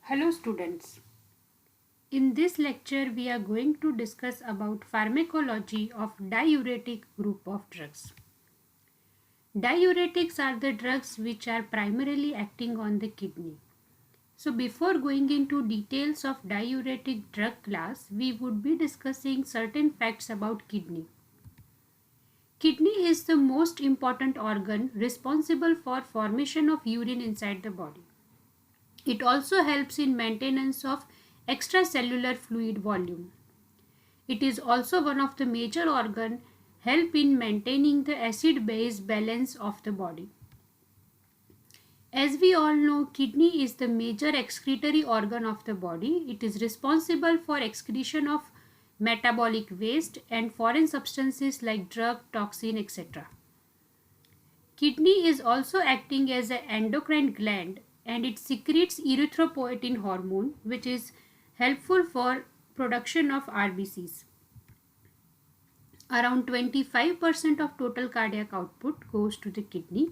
Hello students. In this lecture we are going to discuss about pharmacology of diuretic group of drugs. Diuretics are the drugs which are primarily acting on the kidney. So before going into details of diuretic drug class, we would be discussing certain facts about kidney. Kidney is the most important organ responsible for formation of urine inside the body. It also helps in maintenance of extracellular fluid volume. It is also one of the major organ help in maintaining the acid-base balance of the body. As we all know, kidney is the major excretory organ of the body. It is responsible for excretion of metabolic waste and foreign substances like drug, toxin, etc. Kidney is also acting as an endocrine gland and it secretes erythropoietin hormone which is helpful for production of RBCs. Around 25% of total cardiac output goes to the kidney.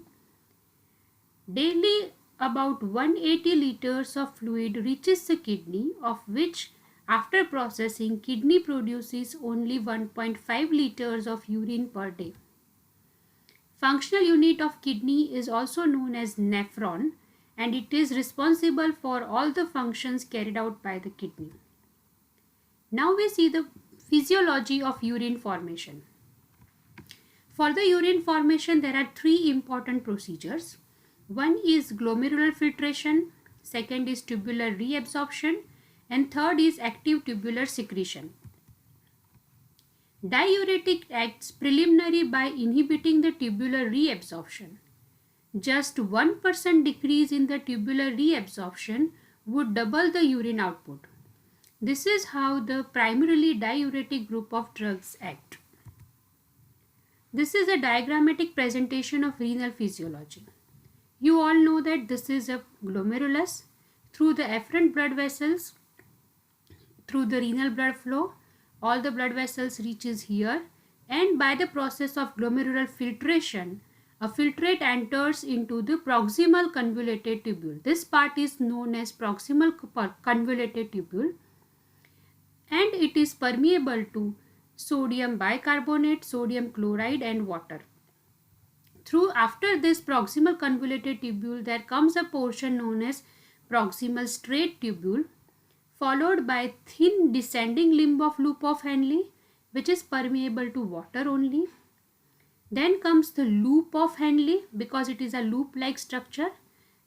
Daily about 180 liters of fluid reaches the kidney, of which after processing kidney produces only 1.5 liters of urine per day. Functional unit of kidney is also known as nephron and it is responsible for all the functions carried out by the kidney. Now we see the physiology of urine formation. For the urine formation there are three important procedures. One is glomerular filtration, second is tubular reabsorption and third is active tubular secretion. Diuretic acts preliminary by inhibiting the tubular reabsorption. Just 1% decrease in the tubular reabsorption would double the urine output. This is how the primarily diuretic group of drugs act. This is a diagrammatic presentation of renal physiology. You all know that this is a glomerulus. Through the afferent blood vessels, through the renal blood flow, all the blood vessels reaches here, and by the process of glomerular filtration, a filtrate enters into the proximal convoluted tubule. This part is known as proximal convoluted tubule and it is permeable to sodium bicarbonate, sodium chloride and water. After this proximal convoluted tubule, there comes a portion known as proximal straight tubule, followed by thin descending limb of loop of Henle, which is permeable to water only. Then comes the loop of Henle because it is a loop-like structure.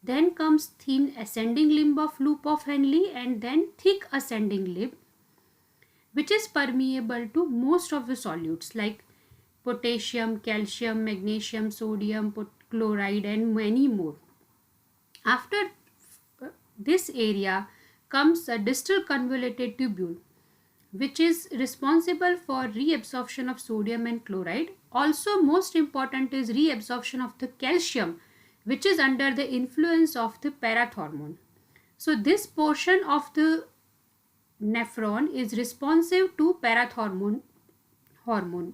Then comes thin ascending limb of loop of Henle and then thick ascending limb, which is permeable to most of the solutes like potassium, calcium, magnesium, sodium, chloride and many more. After this area comes a distal convoluted tubule which is responsible for reabsorption of sodium and chloride. Also most important is reabsorption of the calcium which is under the influence of the parathormone. So this portion of the nephron is responsive to parathormone hormone.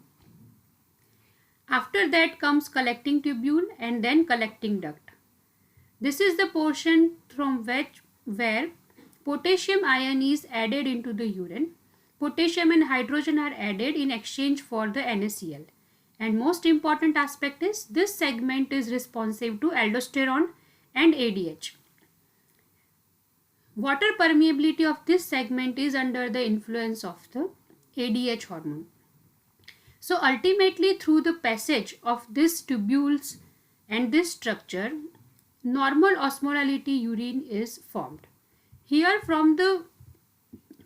After that comes collecting tubule and then collecting duct. This is the portion from where potassium ion is added into the urine. Potassium and hydrogen are added in exchange for the NaCl. And most important aspect is this segment is responsive to aldosterone and ADH. Water permeability of this segment is under the influence of the ADH hormone. So ultimately through the passage of these tubules and this structure, normal osmolality urine is formed. Here from the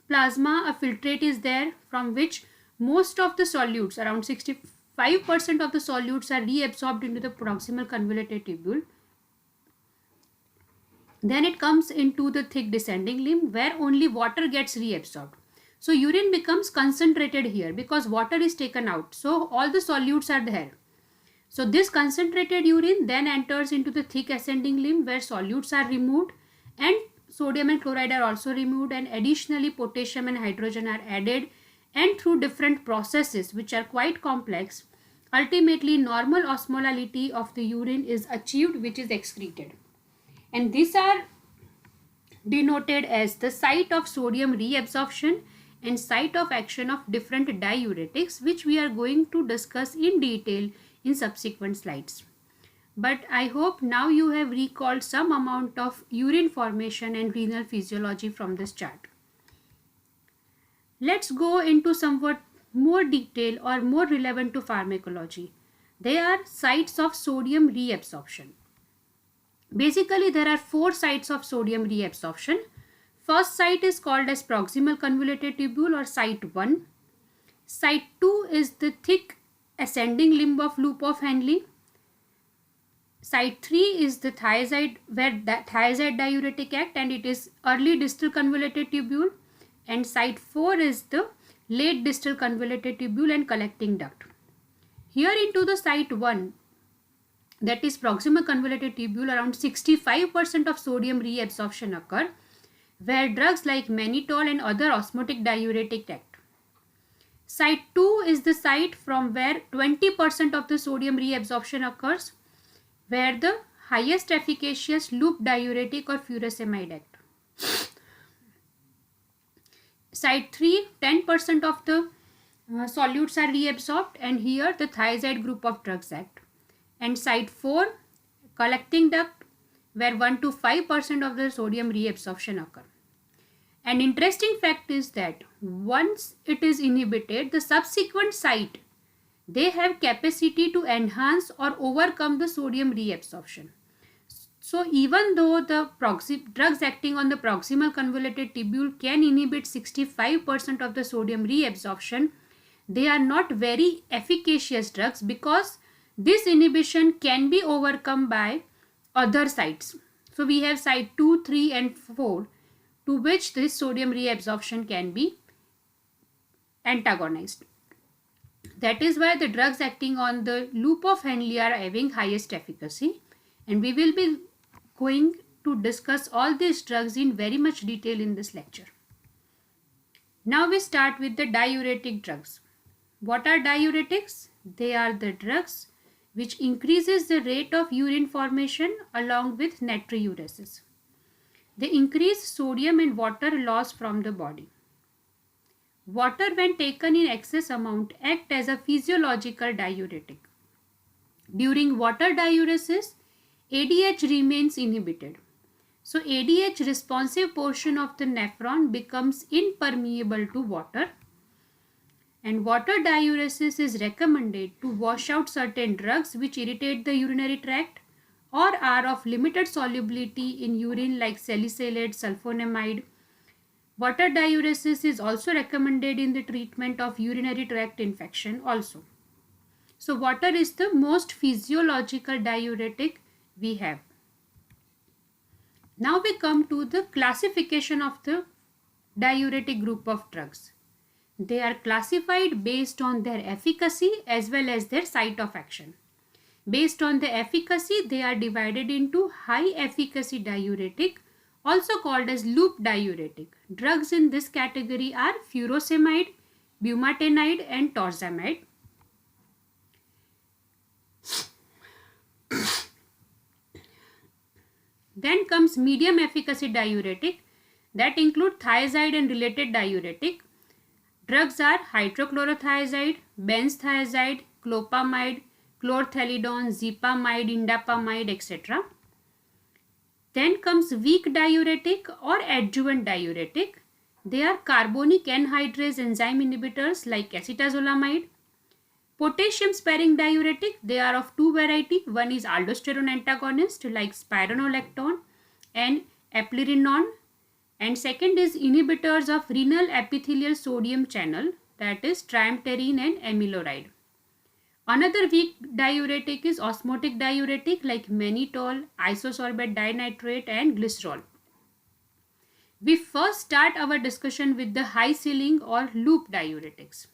plasma a filtrate is there from which most of the solutes, around 65% of the solutes are reabsorbed into the proximal convoluted tubule. Then it comes into the thick descending limb where only water gets reabsorbed. So urine becomes concentrated here because water is taken out. So all the solutes are there. So this concentrated urine then enters into the thick ascending limb where solutes are removed and sodium and chloride are also removed, and additionally potassium and hydrogen are added, and through different processes which are quite complex, ultimately normal osmolality of the urine is achieved which is excreted. And these are denoted as the site of sodium reabsorption and site of action of different diuretics, which we are going to discuss in detail in subsequent slides. But I hope now you have recalled some amount of urine formation and renal physiology from this chart. Let's go into somewhat more detail or more relevant to pharmacology. They are sites of sodium reabsorption. Basically, there are 4 sites of sodium reabsorption. First site is called as proximal convoluted tubule or site 1. Site 2 is the thick ascending limb of loop of Henle. Site 3 is the thiazide, where that thiazide diuretic act, and it is early distal convoluted tubule. And site 4 is the late distal convoluted tubule and collecting duct. Here into the site 1, that is proximal convoluted tubule, around 65% of sodium reabsorption occur, where drugs like mannitol and other osmotic diuretic act. Site 2 is the site from where 20% of the sodium reabsorption occurs, where the highest efficacious loop diuretic or furosemide act. Site 3, 10% of the solutes are reabsorbed, and here the thiazide group of drugs act. And site 4, collecting duct, where 1 to 5% of the sodium reabsorption occur. An interesting fact is that once it is inhibited, the subsequent site, they have capacity to enhance or overcome the sodium reabsorption. So even though the drugs acting on the proximal convoluted tubule can inhibit 65% of the sodium reabsorption, they are not very efficacious drugs because this inhibition can be overcome by other sites. So we have site 2, 3 and 4 to which this sodium reabsorption can be antagonized. That is why the drugs acting on the loop of Henle are having highest efficacy, and we will be going to discuss all these drugs in very much detail in this lecture. Now we start with the diuretic drugs. What are diuretics? They are the drugs which increases the rate of urine formation along with natriuresis. They increase sodium and water loss from the body. Water, when taken in excess amount, act as a physiological diuretic. During water diuresis, ADH remains inhibited. So ADH responsive portion of the nephron becomes impermeable to water, and water diuresis is recommended to wash out certain drugs which irritate the urinary tract or are of limited solubility in urine like salicylate, sulfonamide. Water diuresis is also recommended in the treatment of urinary tract infection also. So water is the most physiological diuretic we have. Now we come to the classification of the diuretic group of drugs. They are classified based on their efficacy as well as their site of action. Based on the efficacy, they are divided into high efficacy diuretic, also called as loop diuretic. Drugs in this category are furosemide, bumetanide and torsemide. Then comes medium efficacy diuretic, that include thiazide and related diuretic. Drugs are hydrochlorothiazide, benzthiazide, clopamide, chlorthalidone, zepamide, indapamide, etc. Then comes weak diuretic or adjuvant diuretic. They are carbonic anhydrase enzyme inhibitors like acetazolamide. Potassium sparing diuretic, they are of two varieties. One is aldosterone antagonist like spironolactone and eplerenone, and second is inhibitors of renal epithelial sodium channel, that is triamterene and amiloride. Another weak diuretic is osmotic diuretic like mannitol, isosorbate dinitrate and glycerol. We first start our discussion with the high ceiling or loop diuretics.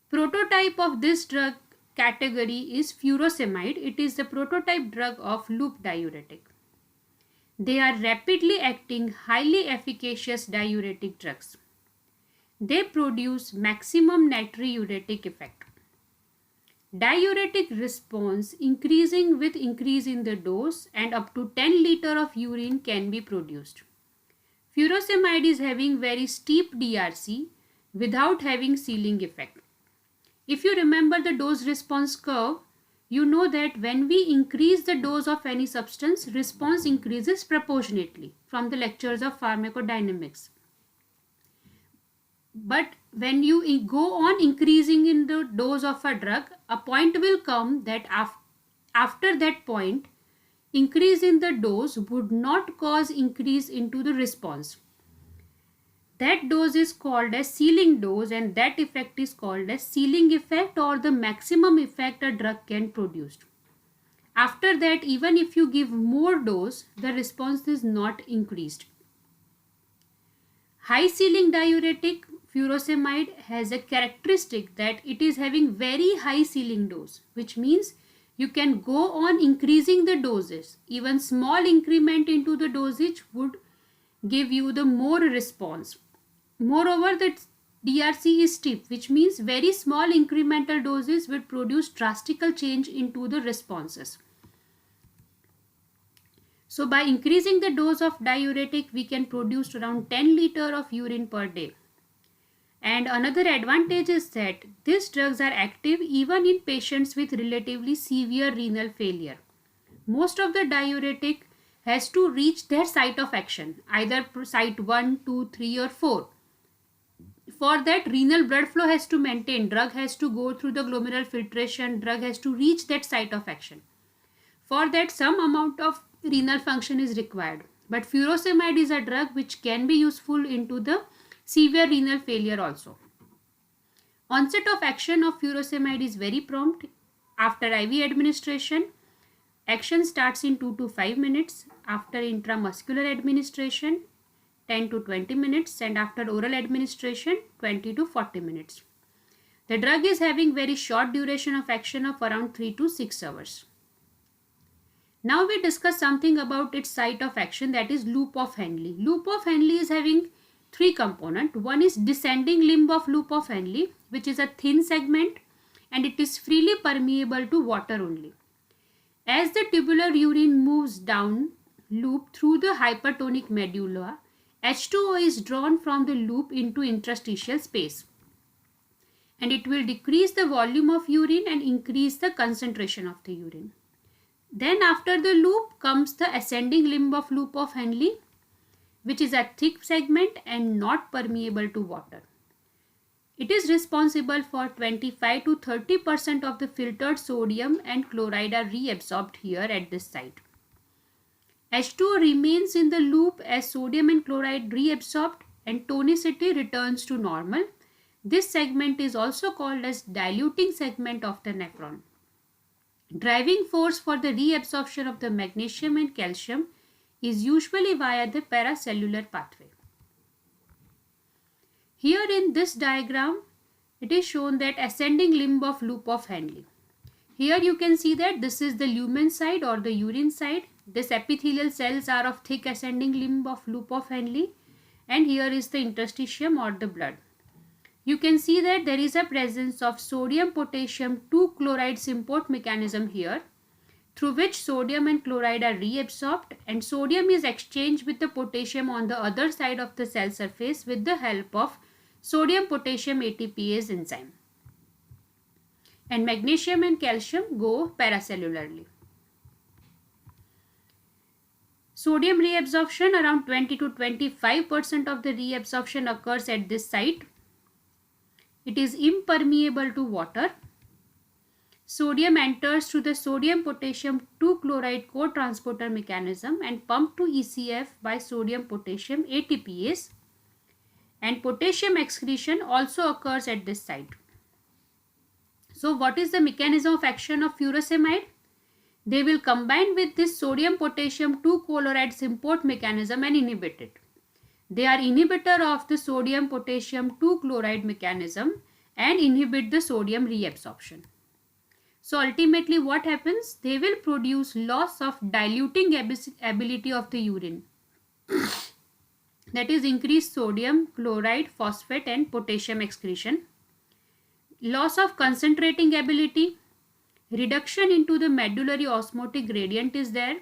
Prototype of this drug category is furosemide. It is the prototype drug of loop diuretic. They are rapidly acting, highly efficacious diuretic drugs. They produce maximum natriuretic effect. Diuretic response increasing with increase in the dose, and up to 10 liters of urine can be produced. Furosemide is having very steep DRC without having ceiling effect. If you remember the dose response curve, you know that when we increase the dose of any substance, response increases proportionately from the lectures of pharmacodynamics. But when you go on increasing in the dose of a drug, a point will come that after that point, increase in the dose would not cause increase into the response. That dose is called as ceiling dose, and that effect is called as ceiling effect, or the maximum effect a drug can produce. After that, even if you give more dose, the response is not increased. High ceiling diuretic furosemide has a characteristic that it is having very high ceiling dose, which means you can go on increasing the doses. Even small increment into the dosage would give you the more response. Moreover, the DRC is steep, which means very small incremental doses will produce drastic change into the responses. So by increasing the dose of diuretic, we can produce around 10 liters of urine per day. And another advantage is that these drugs are active even in patients with relatively severe renal failure. Most of the diuretic has to reach their site of action, either site 1, 2, 3 or 4. For that, renal blood flow has to maintain, drug has to go through the glomerular filtration, drug has to reach that site of action. For that, some amount of renal function is required. But furosemide is a drug which can be useful into the severe renal failure also. Onset of action of furosemide is very prompt. After IV administration, action starts in 2 to 5 minutes. After intramuscular administration, 10 to 20 minutes, and after oral administration, 20 to 40 minutes. The drug is having very short duration of action of around 3 to 6 hours. Now we discuss something about its site of action, that is loop of Henle. Loop of Henle is having three components. One is descending limb of loop of Henle, which is a thin segment and it is freely permeable to water only. As the tubular urine moves down loop through the hypertonic medulla, H2O is drawn from the loop into interstitial space, and it will decrease the volume of urine and increase the concentration of the urine. Then after the loop comes the ascending limb of loop of Henle, which is a thick segment and not permeable to water. It is responsible for 25 to 30% of the filtered sodium and chloride are reabsorbed here at this site. H2O remains in the loop as sodium and chloride reabsorbed and tonicity returns to normal. This segment is also called as diluting segment of the nephron. Driving force for the reabsorption of the magnesium and calcium is usually via the paracellular pathway. Here in this diagram, it is shown that ascending limb of loop of Henle. Here you can see that this is the lumen side or the urine side. This epithelial cells are of thick ascending limb of loop of Henle, and here is the interstitium or the blood. You can see that there is a presence of sodium potassium 2 chloride symport mechanism here, through which sodium and chloride are reabsorbed and sodium is exchanged with the potassium on the other side of the cell surface with the help of sodium potassium ATPase enzyme. And magnesium and calcium go paracellularly. Sodium reabsorption, around 20 to 25% of the reabsorption occurs at this site. It is impermeable to water. Sodium enters through the sodium potassium 2 chloride co-transporter mechanism and pumped to ECF by sodium potassium ATPase, and potassium excretion also occurs at this site. So what is the mechanism of action of furosemide? They will combine with this sodium potassium 2 chloride symport mechanism and inhibit it. They are inhibitor of the sodium potassium 2 chloride mechanism and inhibit the sodium reabsorption. So ultimately what happens? They will produce loss of diluting ability of the urine. That is increased sodium, chloride, phosphate and potassium excretion. Loss of concentrating ability. Reduction into the medullary osmotic gradient is there.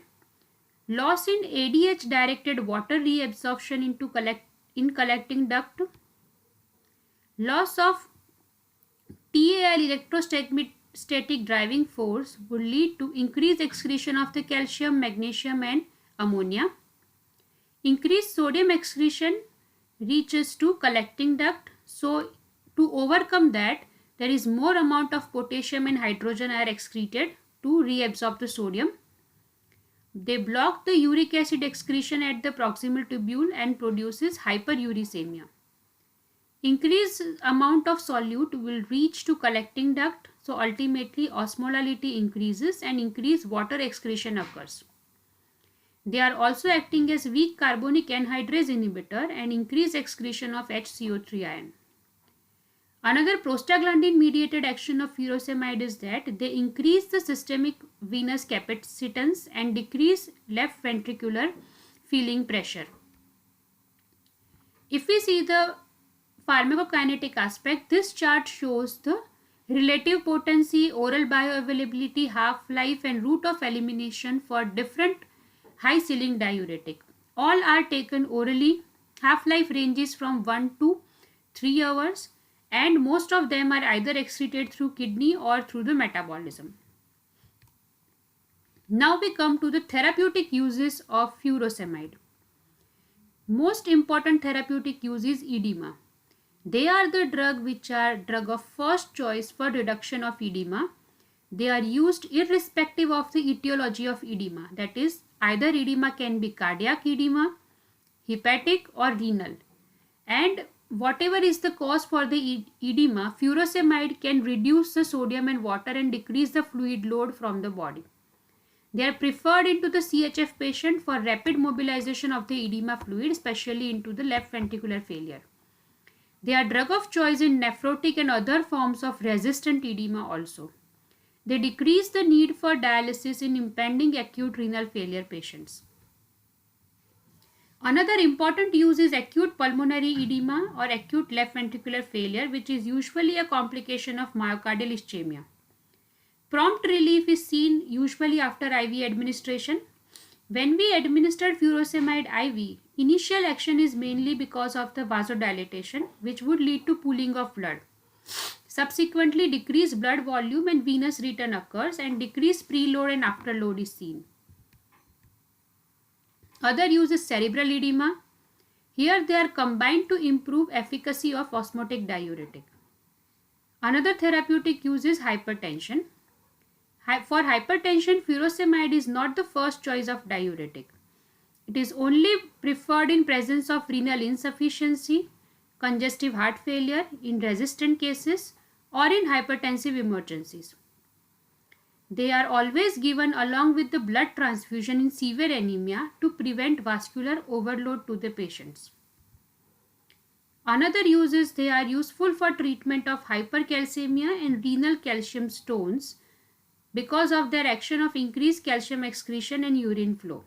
Loss in ADH directed water reabsorption in collecting duct. Loss of TAL electrostatic driving force would lead to increased excretion of the calcium, magnesium and ammonia. Increased sodium excretion reaches to collecting duct. So to overcome that, there is more amount of potassium and hydrogen are excreted to reabsorb the sodium. They block the uric acid excretion at the proximal tubule and produces hyperuricemia. Increased amount of solute will reach to collecting duct, so ultimately osmolality increases and increased water excretion occurs. They are also acting as weak carbonic anhydrase inhibitor and increase excretion of HCO3 ion. Another prostaglandin mediated action of furosemide is that they increase the systemic venous capacitance and decrease left ventricular filling pressure. If we see the pharmacokinetic aspect, this chart shows the relative potency, oral bioavailability, half-life and route of elimination for different high ceiling diuretic. All are taken orally. Half-life ranges from 1 to 3 hours and most of them are either excreted through kidney or through the metabolism. Now we come to the therapeutic uses of furosemide. Most important therapeutic use is edema. They are the drug of first choice for reduction of edema. They are used irrespective of the etiology of edema. That is, either edema can be cardiac edema, hepatic or renal. And whatever is the cause for the edema, furosemide can reduce the sodium and water and decrease the fluid load from the body. They are preferred into the CHF patient for rapid mobilization of the edema fluid, especially into the left ventricular failure. They are drug of choice in nephrotic and other forms of resistant edema also. They decrease the need for dialysis in impending acute renal failure patients. Another important use is acute pulmonary edema or acute left ventricular failure, which is usually a complication of myocardial ischemia. Prompt relief is seen usually after IV administration. When we administer furosemide IV, initial action is mainly because of the vasodilatation, which would lead to pooling of blood. Subsequently, decreased blood volume and venous return occurs and decreased preload and afterload is seen. Other use is cerebral edema. Here they are combined to improve efficacy of osmotic diuretic. Another therapeutic use is hypertension. For hypertension, furosemide is not the first choice of diuretic. It is only preferred in presence of renal insufficiency, congestive heart failure, in resistant cases or in hypertensive emergencies. They are always given along with the blood transfusion in severe anemia to prevent vascular overload to the patients. Another use is they are useful for treatment of hypercalcemia and renal calcium stones because of their action of increased calcium excretion and urine flow.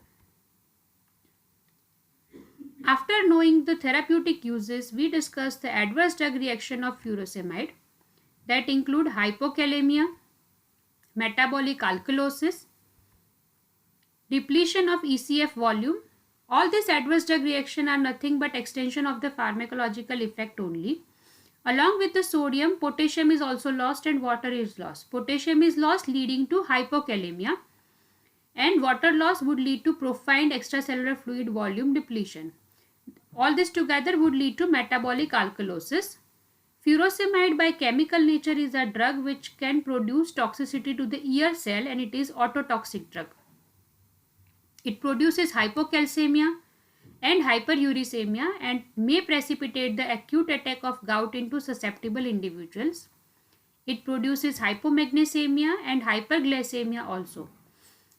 After knowing the therapeutic uses, we discuss the adverse drug reaction of furosemide that include hypokalemia, metabolic alkalosis, depletion of ECF volume. All these adverse drug reactions are nothing but extension of the pharmacological effect only. Along with the sodium, potassium is also lost and water is lost. Potassium is lost leading to hypokalemia and water loss would lead to profound extracellular fluid volume depletion. All this together would lead to metabolic alkalosis. Furosemide by chemical nature is a drug which can produce toxicity to the ear cell and it is ototoxic drug. It produces hypocalcemia and hyperuricemia and may precipitate the acute attack of gout into susceptible individuals. It produces hypomagnesemia and hyperglycemia also.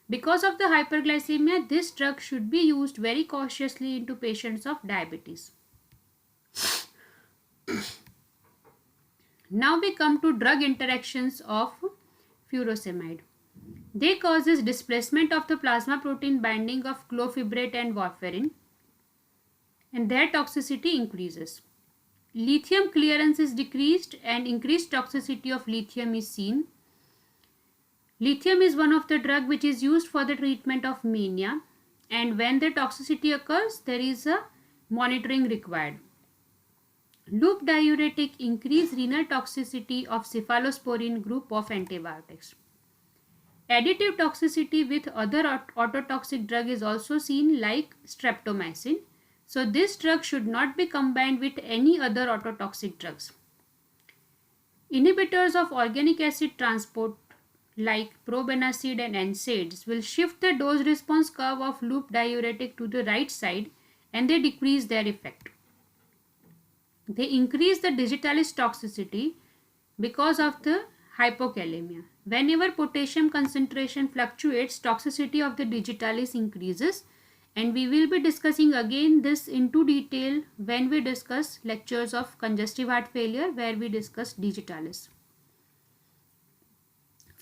Because of the hyperglycemia, this drug should be used very cautiously into patients of diabetes. Now we come to drug interactions of furosemide. They causes displacement of the plasma protein binding of clofibrate and warfarin and their toxicity increases. Lithium clearance is decreased and increased toxicity of lithium is seen. Lithium is one of the drugs which is used for the treatment of mania and when the toxicity occurs, there is a monitoring required. Loop diuretic increase renal toxicity of cephalosporin group of antibiotics. Additive toxicity with other ototoxic drug is also seen, like streptomycin. So this drug should not be combined with any other ototoxic drugs. Inhibitors of organic acid transport like probenecid and NSAIDs will shift the dose response curve of loop diuretic to the right side, and they decrease their effect. They increase the digitalis toxicity because of the hypokalemia. Whenever potassium concentration fluctuates, toxicity of the digitalis increases, and we will be discussing again this into detail when we discuss lectures of congestive heart failure, where we discuss digitalis.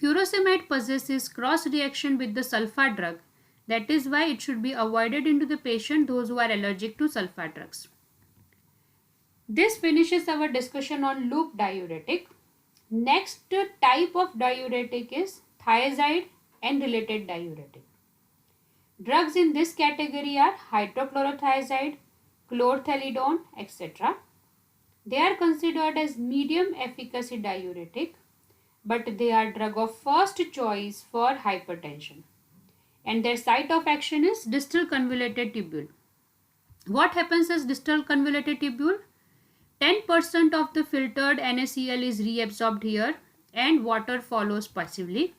Furosemide possesses cross reaction with the sulfa drug. That is why it should be avoided into the patient, those who are allergic to sulfa drugs. This finishes our discussion on loop diuretic. Next type of diuretic is thiazide and related diuretic. Drugs in this category are hydrochlorothiazide, chlorthalidone, etc. They are considered as medium efficacy diuretic, but they are drug of first choice for hypertension. And their site of action is distal convoluted tubule. What happens as distal convoluted tubule? 10% of the filtered NaCl is reabsorbed here and water follows passively.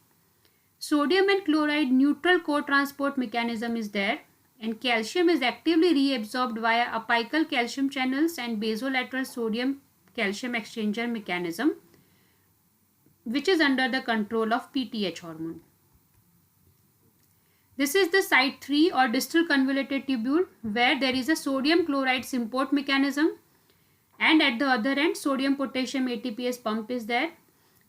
Sodium and chloride neutral co-transport mechanism is there, and calcium is actively reabsorbed via apical calcium channels and basolateral sodium calcium exchanger mechanism, which is under the control of PTH hormone. This is the site 3 or distal convoluted tubule, where there is a sodium chloride symport mechanism, and at the other end sodium potassium ATPase pump is there.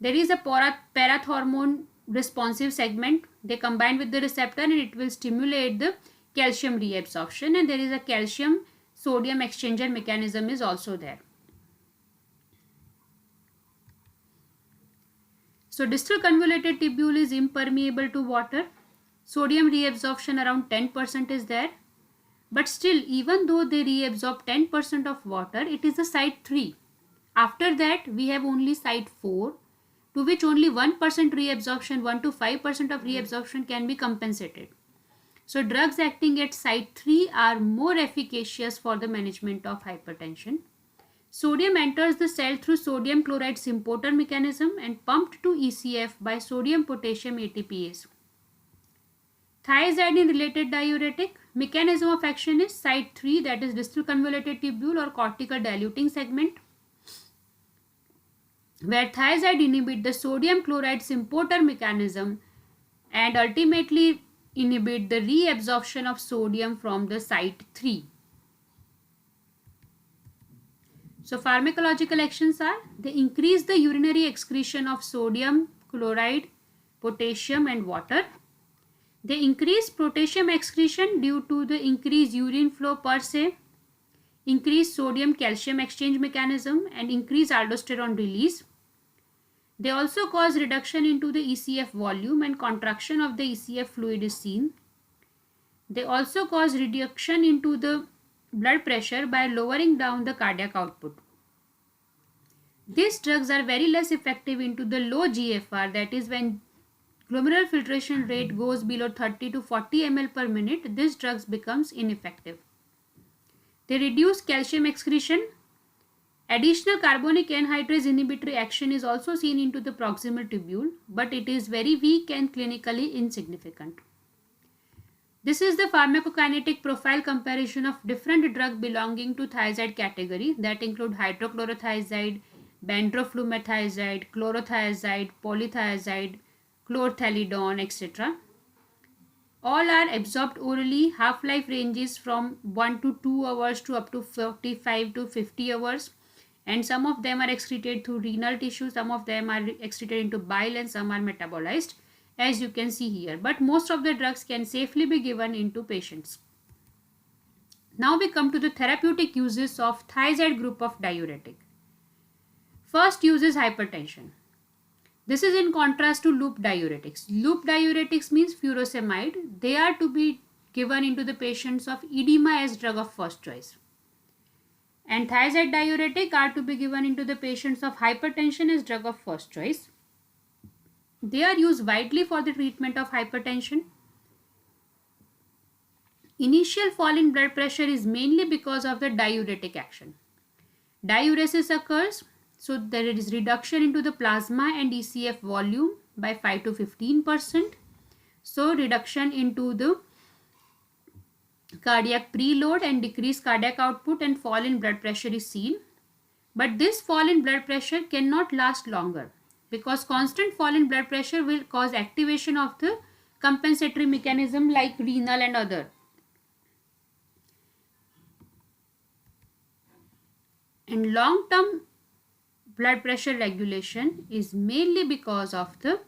There is a parathormone responsive segment. They combine with the receptor and it will stimulate the calcium reabsorption, and there is a calcium sodium exchanger mechanism is also there. So distal convoluted tubule is impermeable to water. Sodium reabsorption around 10% is there. But still, even though they reabsorb 10% of water, it is a site 3. After that, we have only site 4, to which only 1% reabsorption, 1 to 5% of reabsorption can be compensated. So drugs acting at site 3 are more efficacious for the management of hypertension. Sodium enters the cell through sodium chloride symporter mechanism and pumped to ECF by sodium potassium ATPase. Thiazide in related diuretic, mechanism of action is site 3, that is distal convoluted tubule or cortical diluting segment, where thiazide inhibit the sodium chloride symporter mechanism and ultimately inhibit the reabsorption of sodium from the site 3. So pharmacological actions are, they increase the urinary excretion of sodium, chloride, potassium and water. They increase potassium excretion due to the increased urine flow per se, increased sodium calcium exchange mechanism and increased aldosterone release. They also cause reduction into the ECF volume and contraction of the ECF fluid is seen. They also cause reduction into the blood pressure by lowering down the cardiac output. These drugs are very less effective into the low GFR, that is when glomerular filtration rate goes below 30 to 40 ml per minute, these drugs becomes ineffective. They reduce calcium excretion. Additional carbonic anhydrase inhibitory action is also seen into the proximal tubule, but it is very weak and clinically insignificant. This is the pharmacokinetic profile comparison of different drugs belonging to thiazide category that include hydrochlorothiazide, bendroflumethiazide, chlorothiazide, polythiazide, chlorthalidone, etc. All are absorbed orally. Half-life ranges from 1 to 2 hours to up to 45 to 50 hours. And some of them are excreted through renal tissue, some of them are excreted into bile and some are metabolized, as you can see here. But most of the drugs can safely be given into patients. Now we come to the therapeutic uses of thiazide group of diuretic. First use is hypertension. This is in contrast to loop diuretics. Loop diuretics means furosemide. They are to be given into the patients of edema as drug of first choice. And thiazide diuretic are to be given into the patients of hypertension as drug of first choice. They are used widely for the treatment of hypertension. Initial fall in blood pressure is mainly because of the diuretic action. Diuresis occurs, so there is reduction into the plasma and ECF volume by 5 to 15%. So reduction into the cardiac preload and decreased cardiac output and fall in blood pressure is seen. But this fall in blood pressure cannot last longer because constant fall in blood pressure will cause activation of the compensatory mechanism like renal and other. And long-term blood pressure regulation is mainly because of the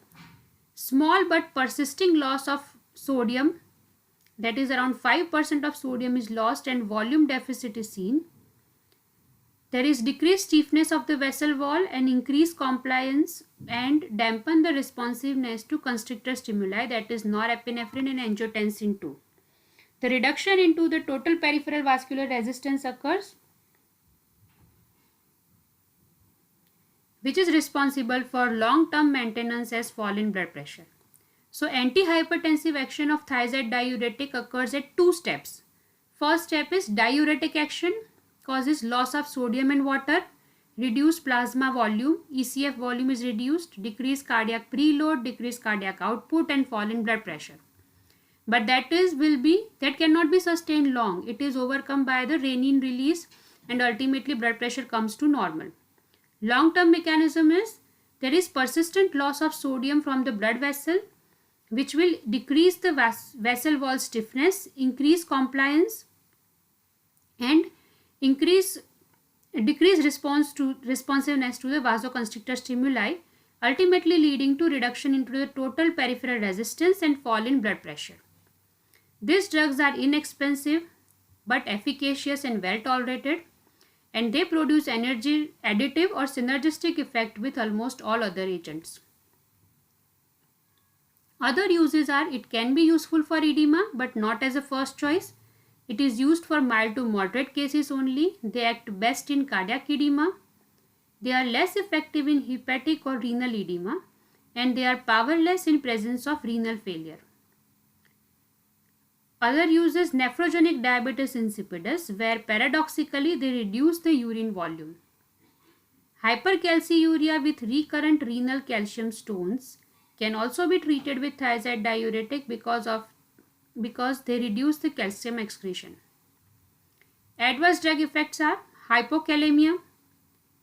small but persisting loss of sodium, that is around 5% of sodium is lost and volume deficit is seen. There is decreased stiffness of the vessel wall and increased compliance and dampen the responsiveness to constrictor stimuli, that is norepinephrine and angiotensin II. The reduction into the total peripheral vascular resistance occurs, which is responsible for long-term maintenance as fall in blood pressure. So antihypertensive action of thiazide diuretic occurs at two steps. First step is diuretic action, causes loss of sodium and water, reduced plasma volume, ECF volume is reduced, decreased cardiac preload, decreased cardiac output and fall in blood pressure. But that cannot be sustained long. It is overcome by the renin release and ultimately blood pressure comes to normal. Long-term mechanism is there is persistent loss of sodium from the blood vessel, which will decrease the vessel wall stiffness, increase compliance and decrease responsiveness to the vasoconstrictor stimuli, ultimately leading to reduction into the total peripheral resistance and fall in blood pressure. These drugs are inexpensive but efficacious and well tolerated, and they produce energy additive or synergistic effect with almost all other agents. Other uses are it can be useful for edema but not as a first choice. It is used for mild to moderate cases only. They act best in cardiac edema. They are less effective in hepatic or renal edema, and they are powerless in presence of renal failure. Other uses nephrogenic diabetes insipidus, where paradoxically they reduce the urine volume. Hypercalciuria with recurrent renal calcium stones can also be treated with thiazide diuretic because they reduce the calcium excretion. Adverse drug effects are hypokalemia,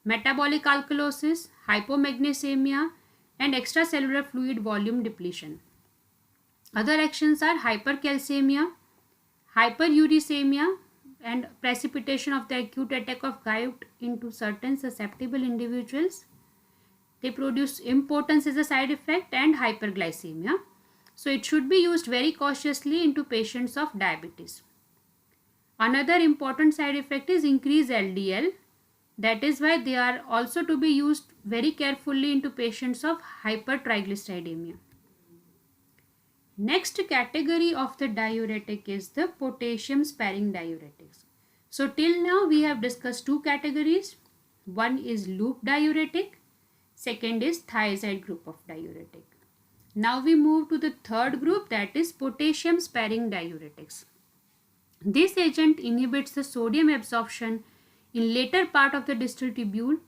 metabolic alkalosis, hypomagnesemia, and extracellular fluid volume depletion. Other actions are hypercalcemia, hyperuricemia, and precipitation of the acute attack of gout into certain susceptible individuals. They produce impotence as a side effect and hyperglycemia. So it should be used very cautiously into patients of diabetes. Another important side effect is increased LDL. That is why they are also to be used very carefully into patients of hypertriglyceridemia. Next category of the diuretic is the potassium sparing diuretics. So till now we have discussed two categories. One is loop diuretic, second is thiazide group of diuretic. Now we move to the third group, that is potassium sparing diuretics. This agent inhibits the sodium absorption in later part of the distal tubule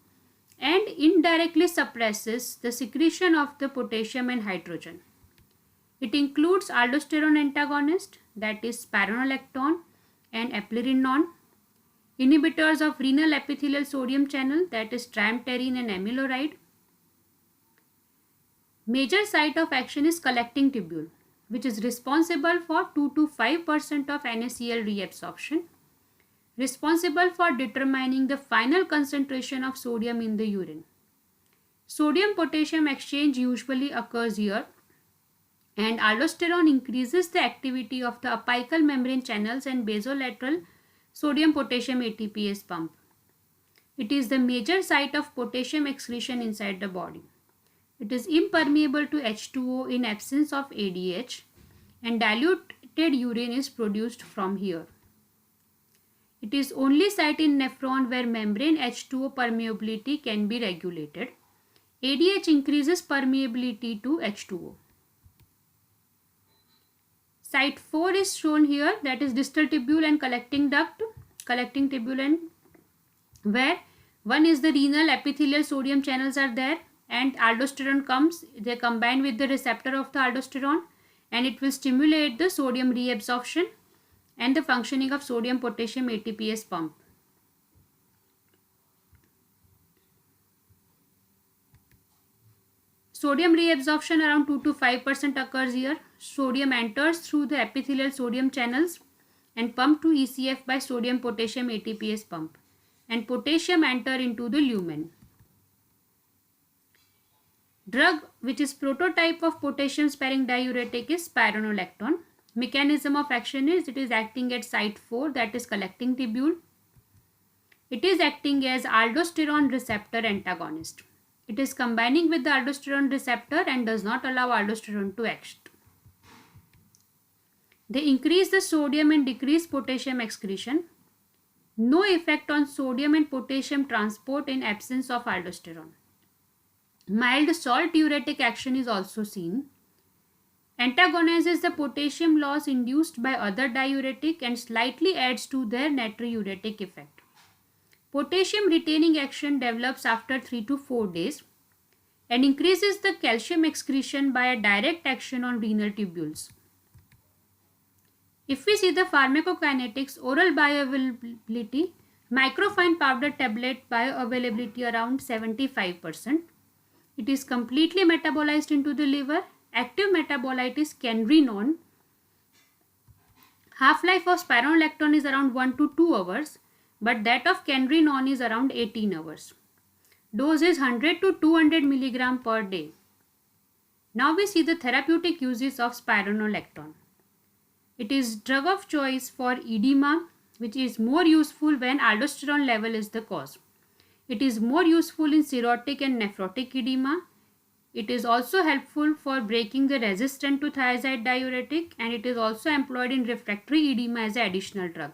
and indirectly suppresses the secretion of the potassium and hydrogen. It includes aldosterone antagonist, that is spironolactone and eplerenone, inhibitors of renal epithelial sodium channel, that is triamterene and amiloride. Major site of action is collecting tubule, which is responsible for 2 to 5% of NaCl reabsorption, responsible for determining the final concentration of sodium in the urine. Sodium-potassium exchange usually occurs here, and aldosterone increases the activity of the apical membrane channels and basolateral sodium-potassium ATPase pump. It is the major site of potassium excretion inside the body. It is impermeable to H2O in absence of ADH and dilute restricted urine is produced from here. It is only site in nephron where membrane H2O permeability can be regulated. ADH increases permeability to H2O. Site 4 is shown here, that is distal tubule and collecting duct, collecting tubule, and where one is the renal epithelial sodium channels are there, and aldosterone comes, they combine with the receptor of the aldosterone, and it will stimulate the sodium reabsorption and the functioning of sodium potassium ATPase pump. Sodium reabsorption around 2 to 5% occurs here. Sodium enters through the epithelial sodium channels and pumped to ECF by sodium potassium ATPase pump, and potassium enter into the lumen. Drug which is prototype of potassium sparing diuretic is spironolactone. Mechanism of action is it is acting at site 4, that is collecting tubule. It is acting as aldosterone receptor antagonist. It is combining with the aldosterone receptor and does not allow aldosterone to act. They increase the sodium and decrease potassium excretion. No effect on sodium and potassium transport in absence of aldosterone. Mild salt diuretic action is also seen. Antagonizes the potassium loss induced by other diuretic and slightly adds to their natriuretic effect. Potassium retaining action develops after 3 to 4 days and increases the calcium excretion by a direct action on renal tubules. If we see the pharmacokinetics, oral bioavailability, microfine powder tablet bioavailability around 75%. It is completely metabolized into the liver. Active metabolite is canrenone. Half-life of spironolactone is around 1 to 2 hours, but that of canrenone is around 18 hours. Dose is 100 to 200 mg per day. Now we see the therapeutic uses of spironolactone. It is drug of choice for edema, which is more useful when aldosterone level is the cause. It is more useful in cirrhotic and nephrotic edema. It is also helpful for breaking the resistance to thiazide diuretic, and it is also employed in refractory edema as an additional drug.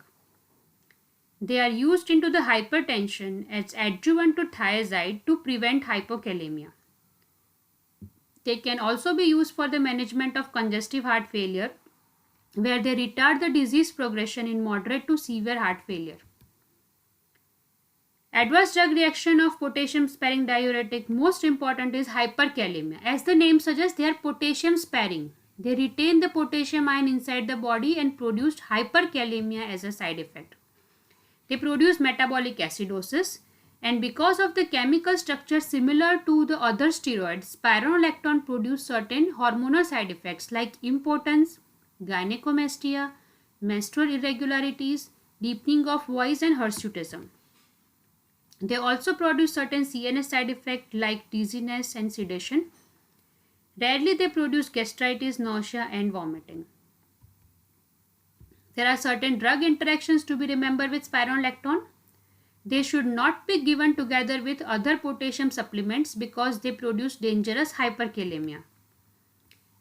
They are used into the hypertension as adjuvant to thiazide to prevent hypokalemia. They can also be used for the management of congestive heart failure, where they retard the disease progression in moderate to severe heart failure. Adverse drug reaction of potassium sparing diuretic, most important is hyperkalemia. As the name suggests, they are potassium sparing. They retain the potassium ion inside the body and produce hyperkalemia as a side effect. They produce metabolic acidosis, and because of the chemical structure similar to the other steroids, spironolactone produce certain hormonal side effects like impotence, gynecomastia, menstrual irregularities, deepening of voice, and hirsutism. They also produce certain CNS side effects like dizziness and sedation. Rarely they produce gastritis, nausea, and vomiting. There are certain drug interactions to be remembered with spironolactone. They should not be given together with other potassium supplements because they produce dangerous hyperkalemia.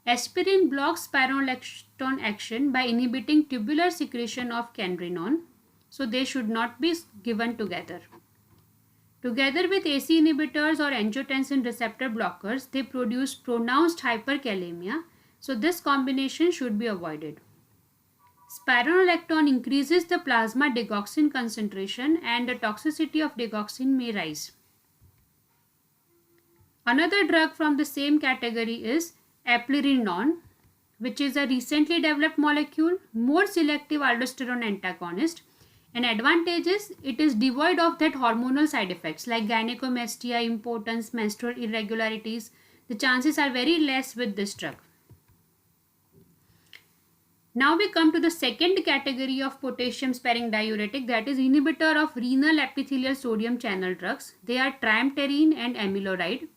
Aspirin blocks spironolactone action by inhibiting tubular secretion of canrenone, so they should not be given together. Together with AC inhibitors or angiotensin receptor blockers, they produce pronounced hyperkalemia, so this combination should be avoided. Spironolactone increases the plasma digoxin concentration and the toxicity of digoxin may rise. Another drug from the same category is eplerenone, which is a recently developed molecule, more selective aldosterone antagonist. An advantage is it is devoid of that hormonal side effects like gynecomastia, impotence, menstrual irregularities. The chances are very less with this drug. Now we come to the second category of potassium sparing diuretic, that is inhibitor of renal epithelial sodium channel drugs. They are triamterene and amiloride.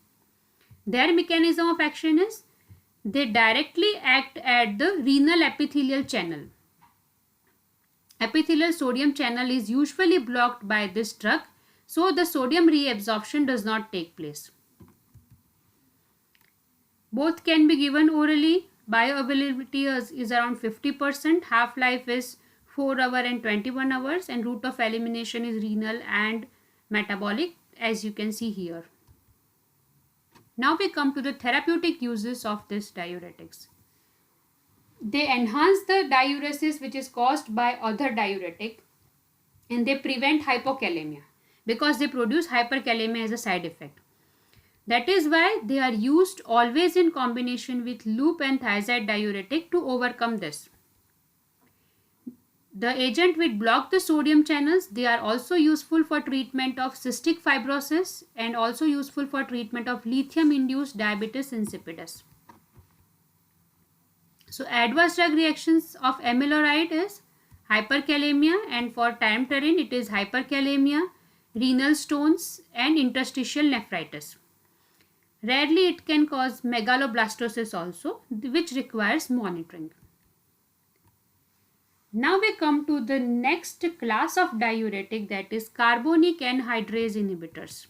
Their mechanism of action is they directly act at the renal epithelial channel. Epithelial sodium channel is usually blocked by this drug, so the sodium reabsorption does not take place. Both can be given orally Bioavailability is around 50%, half-life is 4 hours and 21 hours, and route of elimination is renal and metabolic, as you can see here. Now we come to the therapeutic uses of this diuretics. They enhance the diuresis which is caused by other diuretic, and they prevent hypokalemia because they produce hyperkalemia as a side effect. That is why they are used always in combination with loop and thiazide diuretic to overcome this. The agent will block the sodium channels. They are also useful for treatment of cystic fibrosis and also useful for treatment of lithium-induced diabetes insipidus. So adverse drug reactions of amiloride is hyperkalemia, and for tamtarin it is hyperkalemia, renal stones and interstitial nephritis. Rarely it can cause megaloblastosis also, which requires monitoring. Now we come to the next class of diuretic, that is carbonic anhydrase inhibitors.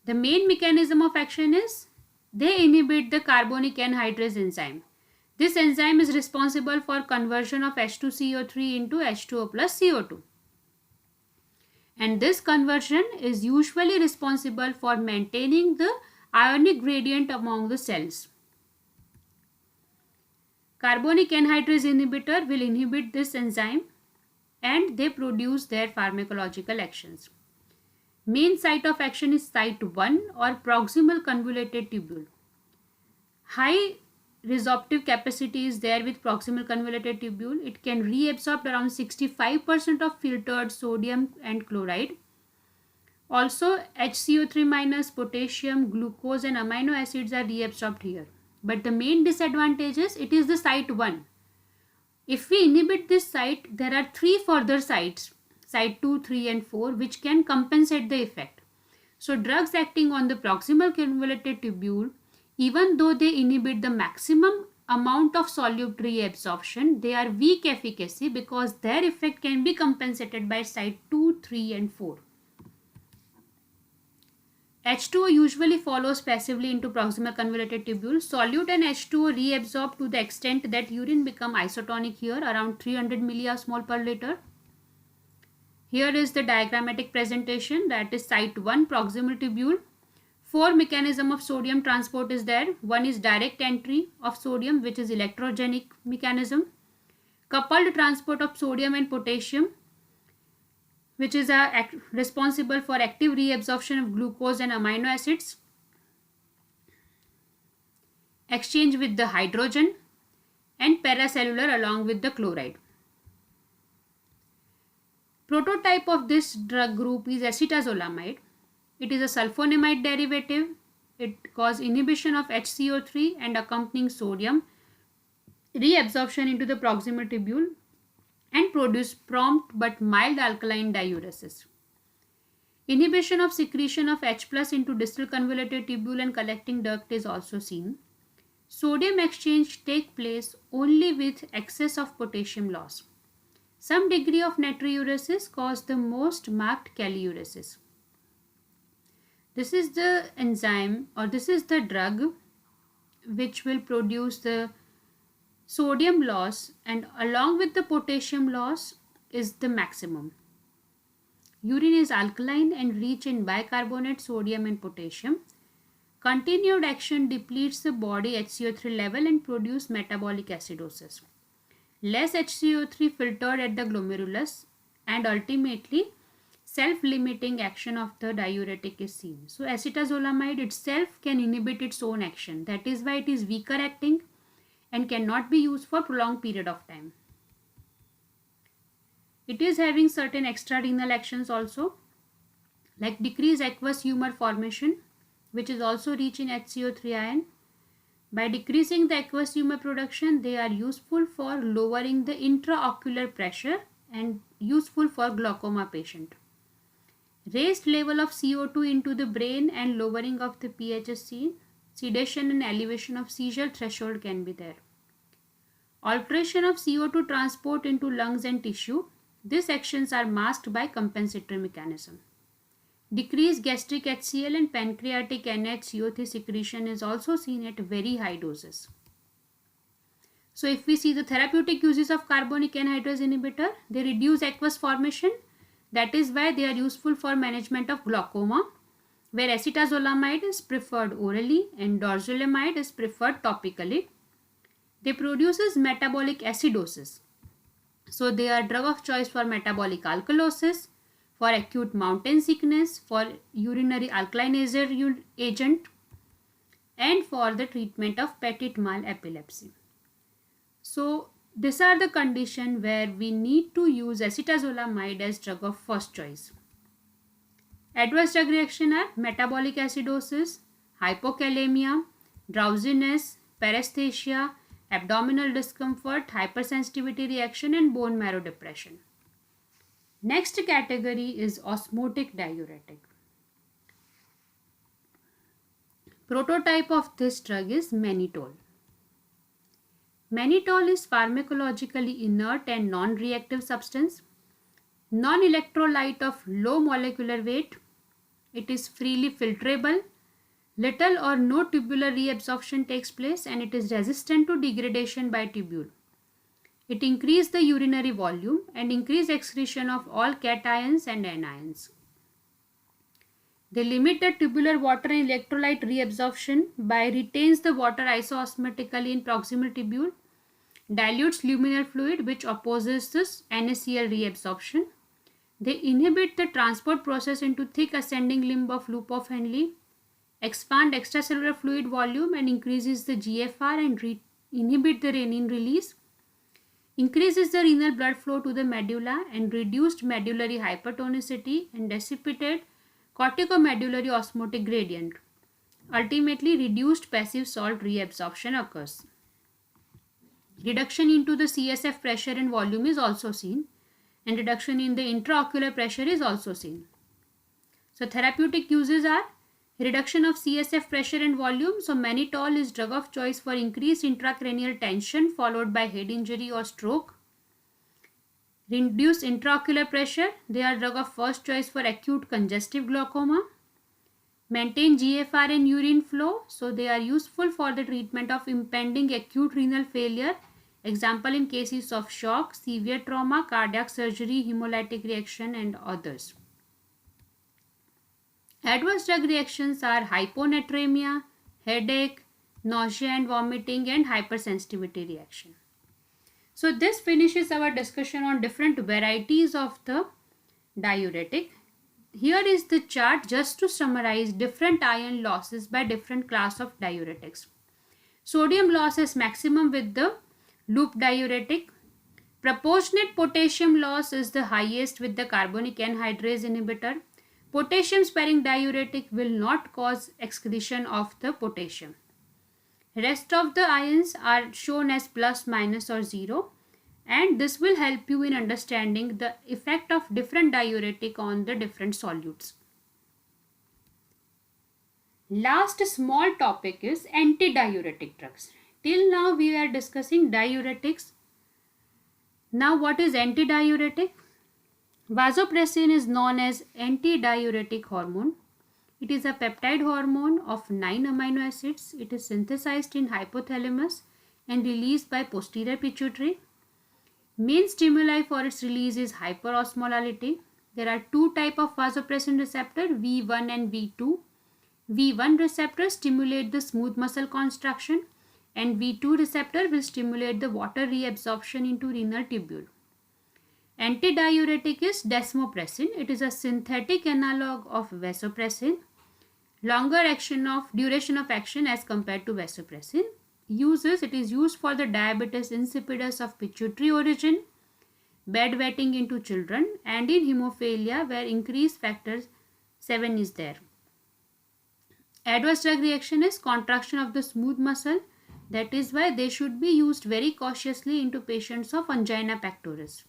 The main mechanism of action is they inhibit the carbonic anhydrase enzyme. This enzyme is responsible for conversion of H2CO3 into H2O plus CO2. And this conversion is usually responsible for maintaining the ionic gradient among the cells. Carbonic anhydrase inhibitor will inhibit this enzyme and they produce their pharmacological actions. Main site of action is site 1 or proximal convoluted tubule. High resorptive capacity is there with proximal convoluted tubule. It can reabsorb around 65% of filtered sodium and chloride. Also HCO3 minus, potassium, glucose and amino acids are reabsorbed here. But the main disadvantage is it is the site 1. If we inhibit this site, there are 3 further sites, site 2, 3 and 4, which can compensate the effect. So drugs acting on the proximal convoluted tubule, even though they inhibit the maximum amount of solute reabsorption, they are weak efficacy because their effect can be compensated by site 2, 3 and 4. H2O usually follows passively into proximal convoluted tubule. Solute and H2O reabsorb to the extent that urine become isotonic here, around 300 millimole per liter. Here is the diagrammatic presentation, that is site 1 proximal tubule. 4 mechanism of sodium transport is there. One is direct entry of sodium, which is electrogenic mechanism. Coupled transport of sodium and potassium, which is responsible for active reabsorption of glucose and amino acids. Exchange with the hydrogen and paracellular along with the chloride. Prototype of this drug group is acetazolamide. It is a sulfonamide derivative. It causes inhibition of HCO3 and accompanying sodium reabsorption into the proximal tubule and produce prompt but mild alkaline diuresis. Inhibition of secretion of H plus into distal convoluted tubule and collecting duct is also seen. Sodium exchange take place only with excess of potassium loss. Some degree of natriuresis cause the most marked kaliuresis. This is the enzyme, or this is the drug which will produce the sodium loss, and along with the potassium loss is the maximum. Urine is alkaline and rich in bicarbonate, sodium and potassium. Continued action depletes the body HCO3 level and produce metabolic acidosis. Less HCO3 filtered at the glomerulus, and ultimately self-limiting action of the diuretic is seen. So acetazolamide itself can inhibit its own action. That is why it is weaker acting and cannot be used for prolonged period of time. It is having certain extrarenal actions also, like decrease aqueous humor formation, which is also rich in HCO3 ion. By decreasing the aqueous humor production, they are useful for lowering the intraocular pressure and useful for glaucoma patient. Raised level of CO2 into the brain and lowering of the pH is seen. Sedation and elevation of seizure threshold can be there. Alteration of CO2 transport into lungs and tissue. These actions are masked by compensatory mechanism. Decreased gastric HCl and pancreatic NHCO3 secretion is also seen at very high doses. So if we see the therapeutic uses of carbonic anhydrase inhibitor, they reduce aqueous formation. That is why they are useful for management of glaucoma, where acetazolamide is preferred orally and dorzolamide is preferred topically. They produces metabolic acidosis. So they are drug of choice for metabolic alkalosis, for acute mountain sickness, for urinary alkalinizer agent, and for the treatment of petit mal epilepsy. So these are the conditions where we need to use acetazolamide as drug of first choice. Adverse drug reaction are metabolic acidosis, hypokalemia, drowsiness, paresthesia, abdominal discomfort, hypersensitivity reaction, and bone marrow depression. Next category is osmotic diuretic. Prototype of this drug is mannitol. Mannitol is pharmacologically inert and non-reactive substance, non-electrolyte of low molecular weight. It is freely filtrable. Little or no tubular reabsorption takes place and it is resistant to degradation by tubule. It increases the urinary volume and increases excretion of all cations and anions. They limit the tubular water and electrolyte reabsorption by retains the water isoosmotically in proximal tubule, dilutes luminal fluid which opposes this NaCl reabsorption. They inhibit the transport process into thick ascending limb of loop of Henle, expand extracellular fluid volume and increases the GFR and inhibit the renin release, increases the renal blood flow to the medulla and reduced medullary hypertonicity and dissipated corticomedullary osmotic gradient. Ultimately, reduced passive salt reabsorption occurs. Reduction into the CSF pressure and volume is also seen, and reduction in the intraocular pressure is also seen. So therapeutic uses are reduction of CSF pressure and volume. So mannitol is drug of choice for increased intracranial tension followed by head injury or stroke. Reduce intraocular pressure. They are drug of first choice for acute congestive glaucoma. Maintain GFR and urine flow. So they are useful for the treatment of impending acute renal failure. Example in cases of shock, severe trauma, cardiac surgery, hemolytic reaction and others. Adverse drug reactions are hyponatremia, headache, nausea and vomiting and hypersensitivity reaction. So this finishes our discussion on different varieties of the diuretic. Here is the chart just to summarize different ion losses by different class of diuretics. Sodium loss is maximum with the loop diuretic. Proportionate potassium loss is the highest with the carbonic anhydrase inhibitor. Potassium sparing diuretic will not cause excretion of the potassium. Rest of the ions are shown as plus, minus or 0, and this will help you in understanding the effect of different diuretic on the different solutes. Last small topic is antidiuretic drugs. Till now we are discussing diuretics. Now what is antidiuretic? Vasopressin is known as antidiuretic hormone. It is a peptide hormone of 9 amino acids. It is synthesized in hypothalamus and released by posterior pituitary. Main stimuli for its release is hyperosmolality. There are two types of vasopressin receptor, V1 and V2. V1 receptor stimulate the smooth muscle construction and V2 receptor will stimulate the water reabsorption into renal tubule. Antidiuretic is desmopressin. It is a synthetic analog of vasopressin. Longer duration of action as compared to vasopressin. Uses: it is used for the diabetes insipidus of pituitary origin, bedwetting into children, and in hemophilia where increased factor 7 is there. Adverse drug reaction is contraction of the smooth muscle. That is why they should be used very cautiously into patients of angina pectoris.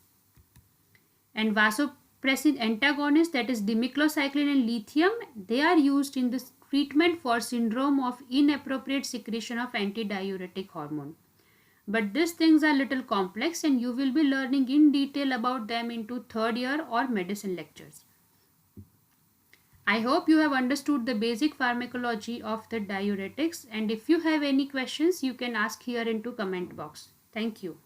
And vasopressin antagonists, that is dimeclocycline and lithium, they are used in the treatment for syndrome of inappropriate secretion of antidiuretic hormone. But these things are little complex and you will be learning in detail about them into third year or medicine lectures. I hope you have understood the basic pharmacology of the diuretics, and if you have any questions you can ask here into comment box. Thank you.